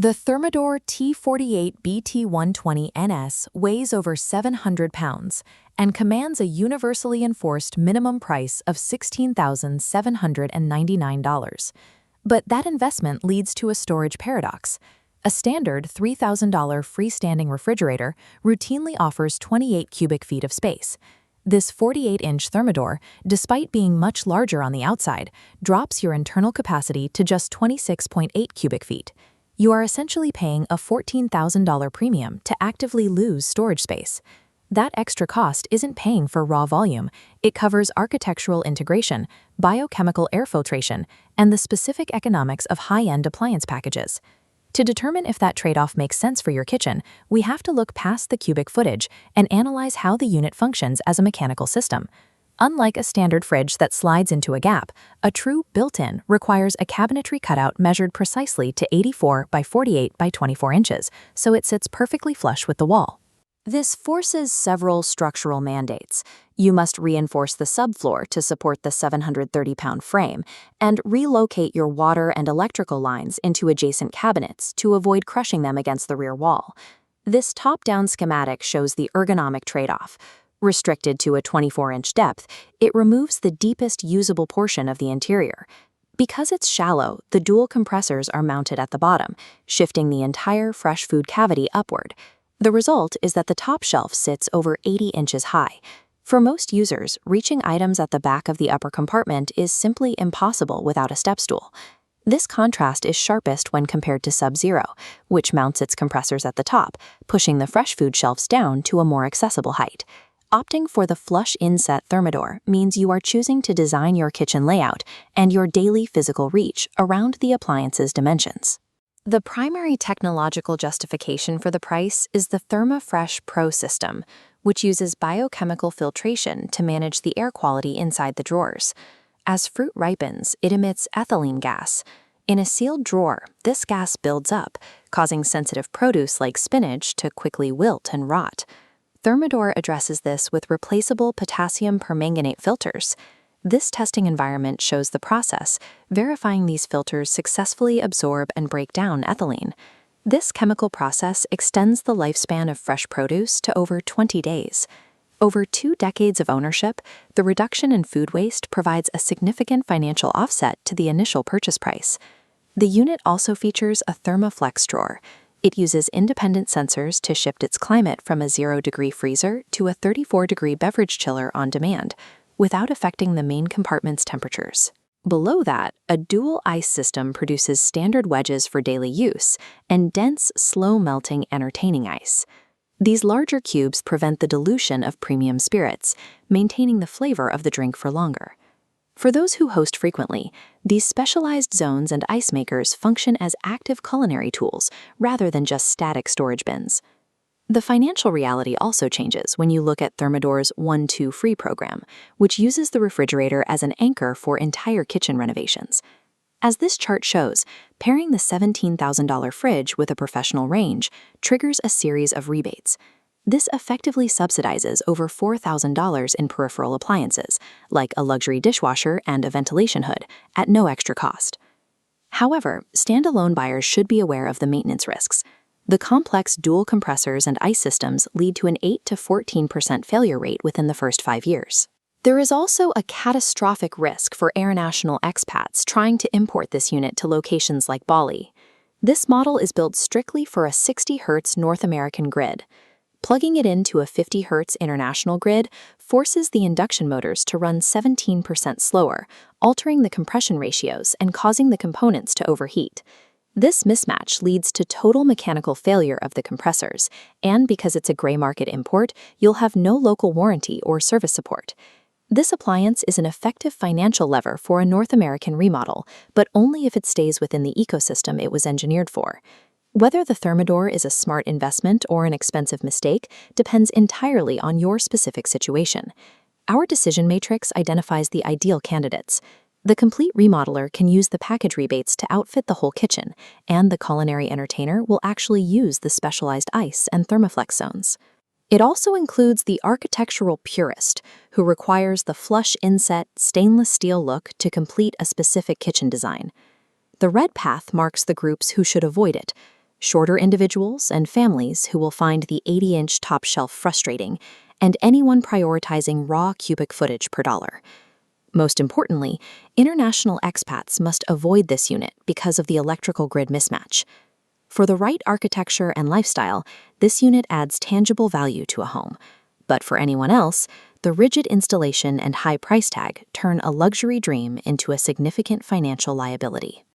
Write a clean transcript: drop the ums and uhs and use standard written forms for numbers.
The Thermador T48BT120NS weighs over 700 pounds and commands a universally enforced minimum price of $16,799. But that investment leads to a storage paradox. A standard $3,000 freestanding refrigerator routinely offers 28 cubic feet of space. This 48-inch Thermador, despite being much larger on the outside, drops your internal capacity to just 26.8 cubic feet. You are essentially paying a $14,000 premium to actively lose storage space. That extra cost isn't paying for raw volume. It covers architectural integration, biochemical air filtration, and the specific economics of high-end appliance packages. To determine if that trade-off makes sense for your kitchen, we have to look past the cubic footage and analyze how the unit functions as a mechanical system. Unlike a standard fridge that slides into a gap, a true built-in requires a cabinetry cutout measured precisely to 84 by 48 by 24 inches, so it sits perfectly flush with the wall. This forces several structural mandates. You must reinforce the subfloor to support the 730-pound frame and relocate your water and electrical lines into adjacent cabinets to avoid crushing them against the rear wall. This top-down schematic shows the ergonomic trade-off. Restricted to a 24-inch depth, it removes the deepest usable portion of the interior. Because it's shallow, the dual compressors are mounted at the bottom, shifting the entire fresh food cavity upward. The result is that the top shelf sits over 80 inches high. For most users, reaching items at the back of the upper compartment is simply impossible without a step stool. This contrast is sharpest when compared to Sub-Zero, which mounts its compressors at the top, pushing the fresh food shelves down to a more accessible height. Opting for the flush inset Thermador means you are choosing to design your kitchen layout and your daily physical reach around the appliance's dimensions. The primary technological justification for the price is the ThermaFresh Pro system, which uses biochemical filtration to manage the air quality inside the drawers. As fruit ripens, it emits ethylene gas. In a sealed drawer, this gas builds up, causing sensitive produce like spinach to quickly wilt and rot. Thermador addresses this with replaceable potassium permanganate filters. This testing environment shows the process, verifying these filters successfully absorb and break down ethylene. This chemical process extends the lifespan of fresh produce to over 20 days. Over 2 decades of ownership, the reduction in food waste provides a significant financial offset to the initial purchase price. The unit also features a ThermaFlex drawer. It uses independent sensors to shift its climate from a 0-degree freezer to a 34-degree beverage chiller on demand, without affecting the main compartment's temperatures. Below that, a dual ice system produces standard wedges for daily use and dense, slow-melting entertaining ice. These larger cubes prevent the dilution of premium spirits, maintaining the flavor of the drink for longer. For those who host frequently, these specialized zones and ice makers function as active culinary tools rather than just static storage bins. The financial reality also changes when you look at Thermador's 1-2 Free program, which uses the refrigerator as an anchor for entire kitchen renovations. As this chart shows, pairing the $17,000 fridge with a professional range triggers a series of rebates. This effectively subsidizes over $4,000 in peripheral appliances, like a luxury dishwasher and a ventilation hood, at no extra cost. However, standalone buyers should be aware of the maintenance risks. The complex dual compressors and ice systems lead to an 8 to 14% failure rate within the first 5 years. There is also a catastrophic risk for international expats trying to import this unit to locations like Bali. This model is built strictly for a 60 Hz North American grid. Plugging it into a 50 Hz international grid forces the induction motors to run 17% slower, altering the compression ratios and causing the components to overheat. This mismatch leads to total mechanical failure of the compressors, and because it's a gray market import, you'll have no local warranty or service support. This appliance is an effective financial lever for a North American remodel, but only if it stays within the ecosystem it was engineered for. Whether the Thermador is a smart investment or an expensive mistake depends entirely on your specific situation. Our decision matrix identifies the ideal candidates. The complete remodeler can use the package rebates to outfit the whole kitchen, and the culinary entertainer will actually use the specialized ice and ThermaFlex zones. It also includes the architectural purist, who requires the flush inset stainless steel look to complete a specific kitchen design. The red path marks the groups who should avoid it. shorter individuals and families who will find the 80-inch top shelf frustrating, and anyone prioritizing raw cubic footage per dollar. Most importantly, international expats must avoid this unit because of the electrical grid mismatch. For the right architecture and lifestyle, this unit adds tangible value to a home. But for anyone else, the rigid installation and high price tag turn a luxury dream into a significant financial liability.